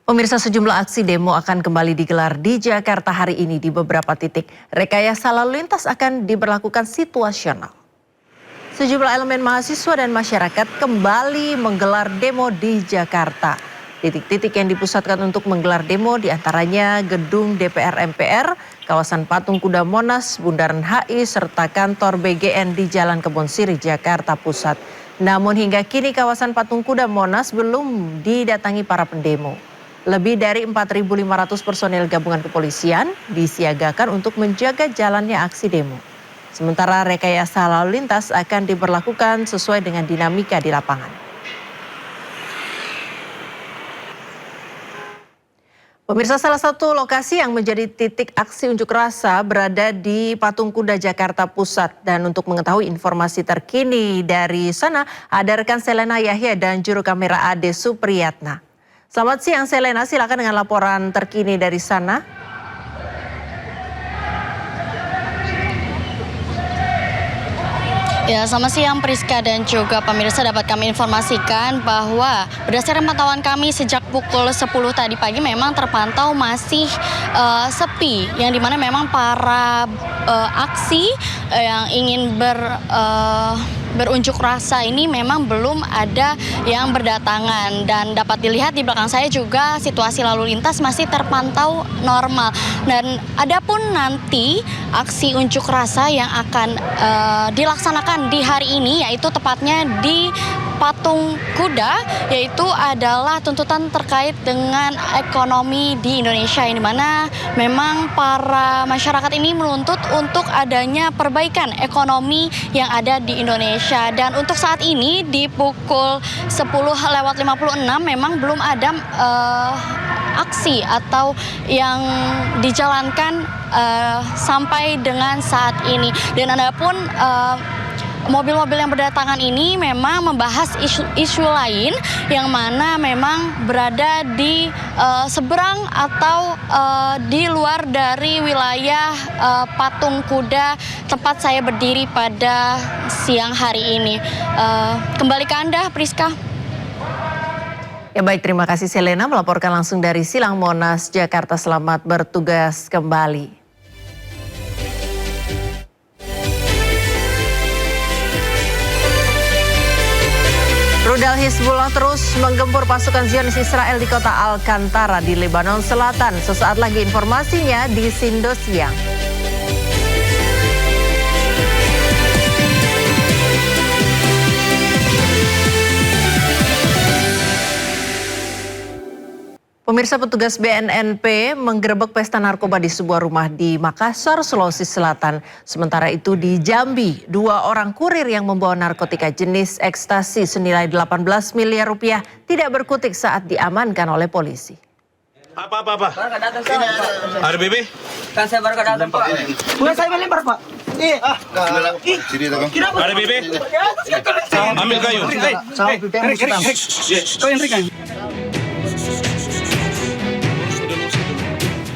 Pemirsa, sejumlah aksi demo akan kembali digelar di Jakarta hari ini di beberapa titik. Rekayasa lalu lintas akan diberlakukan situasional. Sejumlah elemen mahasiswa dan masyarakat kembali menggelar demo di Jakarta. Titik-titik yang dipusatkan untuk menggelar demo diantaranya Gedung DPR MPR, kawasan Patung Kuda Monas, Bundaran HI, serta kantor BGN di Jalan Kebon Sirih, Jakarta Pusat. Namun hingga kini kawasan Patung Kuda Monas belum didatangi para pendemo. Lebih dari 4.500 personel gabungan kepolisian disiagakan untuk menjaga jalannya aksi demo. Sementara rekayasa lalu lintas akan diberlakukan sesuai dengan dinamika di lapangan. Pemirsa, salah satu lokasi yang menjadi titik aksi unjuk rasa berada di Patung Kuda Jakarta Pusat. Dan untuk mengetahui informasi terkini dari sana, ada rekan Selena Yahya dan juru kamera Ade Supriyatna. Selamat siang Selena, silakan dengan laporan terkini dari sana. Ya, selamat siang Priska dan juga pemirsa, dapat kami informasikan bahwa berdasarkan pantauan kami sejak pukul 10 tadi pagi memang terpantau masih sepi, yang dimana memang para aksi yang ingin berunjuk rasa ini memang belum ada yang berdatangan, dan dapat dilihat di belakang saya juga situasi lalu lintas masih terpantau normal. Dan adapun nanti aksi unjuk rasa yang akan dilaksanakan di hari ini, yaitu tepatnya di Patung Kuda, yaitu adalah tuntutan terkait dengan ekonomi di Indonesia, yang dimana memang para masyarakat ini menuntut untuk adanya perbaikan ekonomi yang ada di Indonesia. Dan untuk saat ini di pukul 10:56 memang belum ada aksi atau yang dijalankan sampai dengan saat ini. Dan adapun mobil-mobil yang berdatangan ini memang membahas isu lain yang mana memang berada di seberang atau di luar dari wilayah Patung Kuda tempat saya berdiri pada siang hari ini. Kembali ke Anda, Priska. Ya baik, terima kasih Selena melaporkan langsung dari Silang Monas, Jakarta. Selamat bertugas kembali. Rudal Hizbullah terus menggempur pasukan Zionis Israel di kota Alcantara di Lebanon Selatan. Sesaat lagi informasinya di Sindo Siang. Pemirsa, petugas BNNP menggerebek pesta narkoba di sebuah rumah di Makassar, Sulawesi Selatan. Sementara itu di Jambi, 2 orang kurir yang membawa narkotika jenis ekstasi senilai 18 miliar rupiah tidak berkutik saat diamankan oleh polisi. Apa? Ada BB? Kan saya baru datang, Pak. Bukan saya melempar, Pak. Ada BB? Ambil kayu. Kau yang berikan.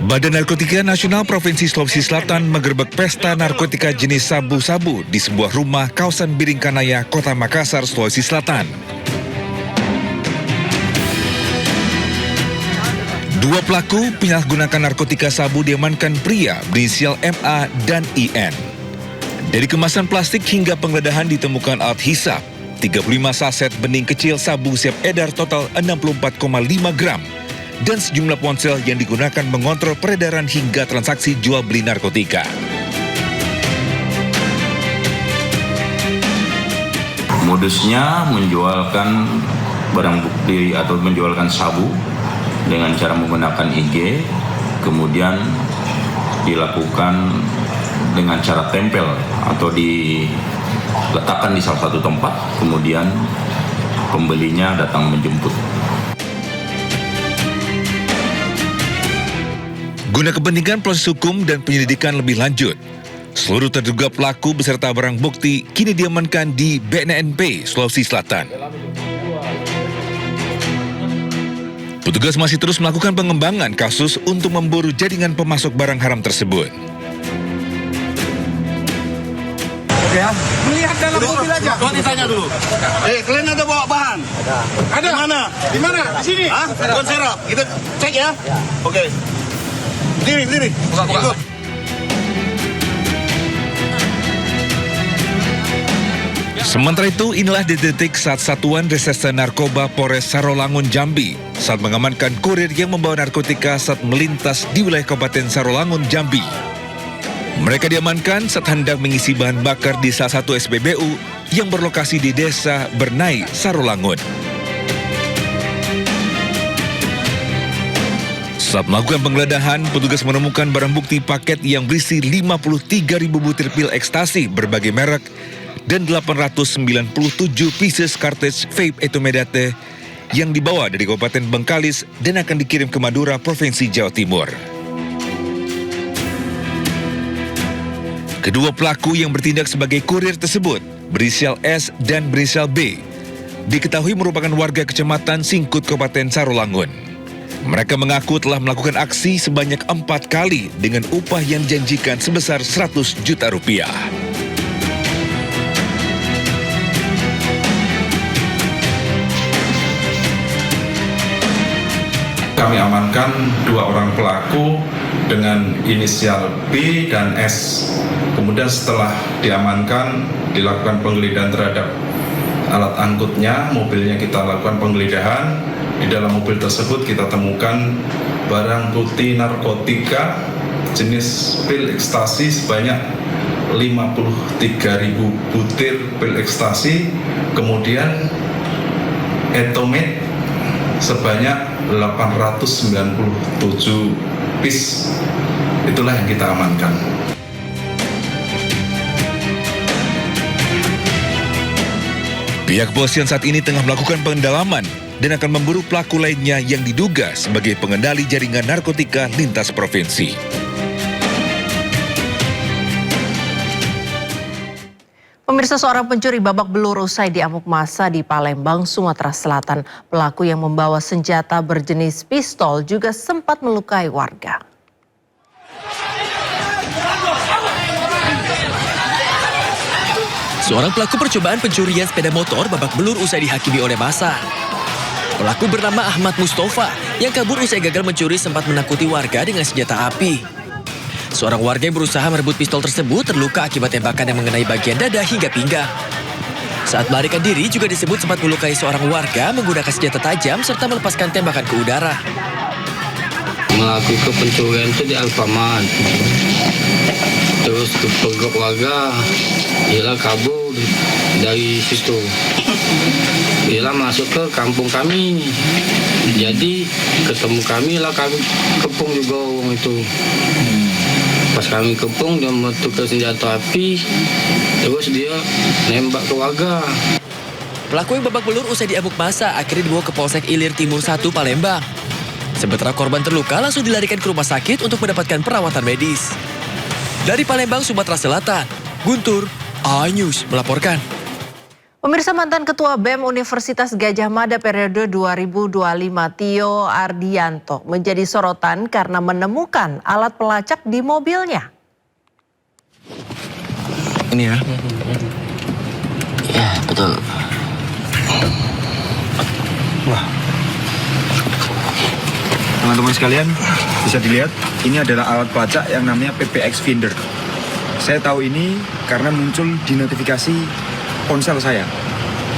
Badan Narkotika Nasional Provinsi Sulawesi Selatan menggerebek pesta narkotika jenis sabu-sabu di sebuah rumah kawasan Biringkanaya, Kota Makassar, Sulawesi Selatan. 2 pelaku penyalahgunakan narkotika sabu diamankan pria berinisial MA dan IN. Dari kemasan plastik hingga penggeledahan ditemukan alat hisap, 35 saset bening kecil sabu siap edar total 64,5 gram. Dan sejumlah ponsel yang digunakan mengontrol peredaran hingga transaksi jual beli narkotika. Modusnya menjualkan barang bukti atau menjualkan sabu dengan cara menggunakan IG, kemudian dilakukan dengan cara tempel atau diletakkan di salah satu tempat, kemudian pembelinya datang menjemput. Guna kepentingan proses hukum dan penyelidikan lebih lanjut, seluruh terduga pelaku beserta barang bukti kini diamankan di BNNP Sulawesi Selatan. Petugas masih terus melakukan pengembangan kasus untuk memburu jaringan pemasok barang haram tersebut. Ya, melihat dalam mobil aja. Tuan ditanya dulu. Kalian ada bawa bahan? Ada. Di mana? Di mana? Di sini. Hah? Tuan serap. Kita cek ya. Oke. Berdiri. Buka. Sementara itu, inilah detik saat Satuan Reserse Narkoba Polres Sarolangun, Jambi saat mengamankan kurir yang membawa narkotika saat melintas di wilayah Kabupaten Sarolangun, Jambi. Mereka diamankan saat hendak mengisi bahan bakar di salah satu SPBU yang berlokasi di Desa Bernai, Sarolangun. Saat melakukan penggeledahan, petugas menemukan barang bukti paket yang berisi 53.000 butir pil ekstasi berbagai merek dan 897 pieces cartridge vape etomedate yang dibawa dari Kabupaten Bengkalis dan akan dikirim ke Madura, Provinsi Jawa Timur. Kedua pelaku yang bertindak sebagai kurir tersebut, berinisial S dan berinisial B, diketahui merupakan warga Kecamatan Singkut, Kabupaten Sarolangun. Mereka mengaku telah melakukan aksi sebanyak 4 kali dengan upah yang dijanjikan sebesar 100 juta rupiah. Kami amankan 2 orang pelaku dengan inisial B dan S. Kemudian setelah diamankan, dilakukan penggeledahan terhadap alat angkutnya, mobilnya kita lakukan penggeledahan. Di dalam mobil tersebut kita temukan barang bukti narkotika jenis pil ekstasi sebanyak 53.000 butir pil ekstasi, kemudian etomet sebanyak 897 piece. Itulah yang kita amankan. Pihak kepolisian saat ini tengah melakukan pendalaman dan akan memburu pelaku lainnya yang diduga sebagai pengendali jaringan narkotika lintas provinsi. Pemirsa, seorang pencuri babak belur usai diamuk massa di Palembang, Sumatera Selatan. Pelaku yang membawa senjata berjenis pistol juga sempat melukai warga. Seorang pelaku percobaan pencurian sepeda motor babak belur usai dihakimi oleh massa. Pelaku bernama Ahmad Mustafa yang kabur usai gagal mencuri sempat menakuti warga dengan senjata api. Seorang warga yang berusaha merebut pistol tersebut terluka akibat tembakan yang mengenai bagian dada hingga pinggang. Saat melarikan diri juga disebut sempat melukai seorang warga menggunakan senjata tajam serta melepaskan tembakan ke udara. Melakukan pencurian itu di Alfamart. Terus kepergok warga, ialah kabur dari situ. Ialah masuk ke kampung kami. Jadi ketemu kami lah, kami kepung juga orang itu. Pas kami kepung, dia membentukkan senjata api, terus dia nembak ke warga. Pelaku yang babak belur usai diamuk massa akhirnya dibawa ke Polsek Ilir Timur 1 Palembang. Sementara korban terluka langsung dilarikan ke rumah sakit untuk mendapatkan perawatan medis. Dari Palembang, Sumatera Selatan, Guntur, iNews melaporkan. Pemirsa, mantan Ketua BEM Universitas Gadjah Mada periode 2025 Tio Ardianto menjadi sorotan karena menemukan alat pelacak di mobilnya. Ini ya? Ya, betul. Wah. Teman-teman sekalian, bisa dilihat ini adalah alat pelacak yang namanya PBX Finder. Saya tahu ini karena muncul di notifikasi ponsel saya.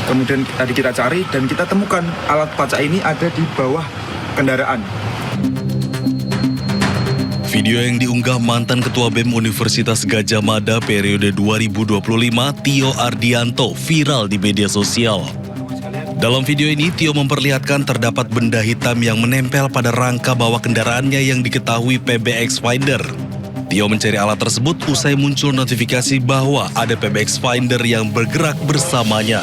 Kemudian tadi kita cari dan kita temukan alat pelacak ini ada di bawah kendaraan. Video yang diunggah mantan Ketua BEM Universitas Gadjah Mada periode 2025 Tio Ardianto viral di media sosial. Dalam video ini, Tio memperlihatkan terdapat benda hitam yang menempel pada rangka bawah kendaraannya yang diketahui PBX Finder. Tio mencari alat tersebut usai muncul notifikasi bahwa ada PBX Finder yang bergerak bersamanya.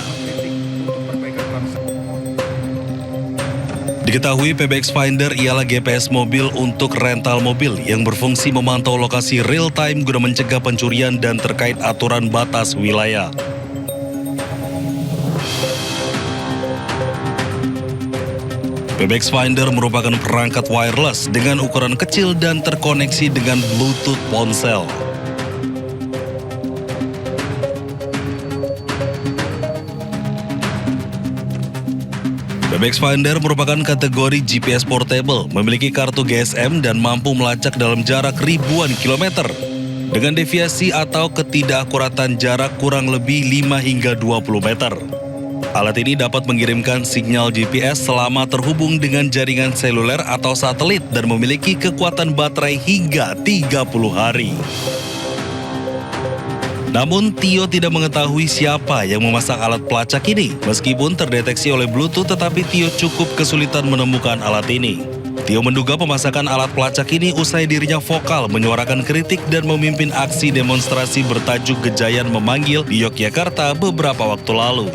Diketahui PBX Finder ialah GPS mobil untuk rental mobil yang berfungsi memantau lokasi real time guna mencegah pencurian dan terkait aturan batas wilayah. PBX Finder merupakan perangkat wireless dengan ukuran kecil dan terkoneksi dengan Bluetooth ponsel. PBX Finder merupakan kategori GPS portable, memiliki kartu GSM dan mampu melacak dalam jarak ribuan kilometer. Dengan deviasi atau ketidakakuratan jarak kurang lebih 5 hingga 20 meter. Alat ini dapat mengirimkan sinyal GPS selama terhubung dengan jaringan seluler atau satelit dan memiliki kekuatan baterai hingga 30 hari. Namun, Tio tidak mengetahui siapa yang memasang alat pelacak ini. Meskipun terdeteksi oleh Bluetooth, tetapi Tio cukup kesulitan menemukan alat ini. Tio menduga pemasangan alat pelacak ini usai dirinya vokal menyuarakan kritik dan memimpin aksi demonstrasi bertajuk Gejayan Memanggil di Yogyakarta beberapa waktu lalu.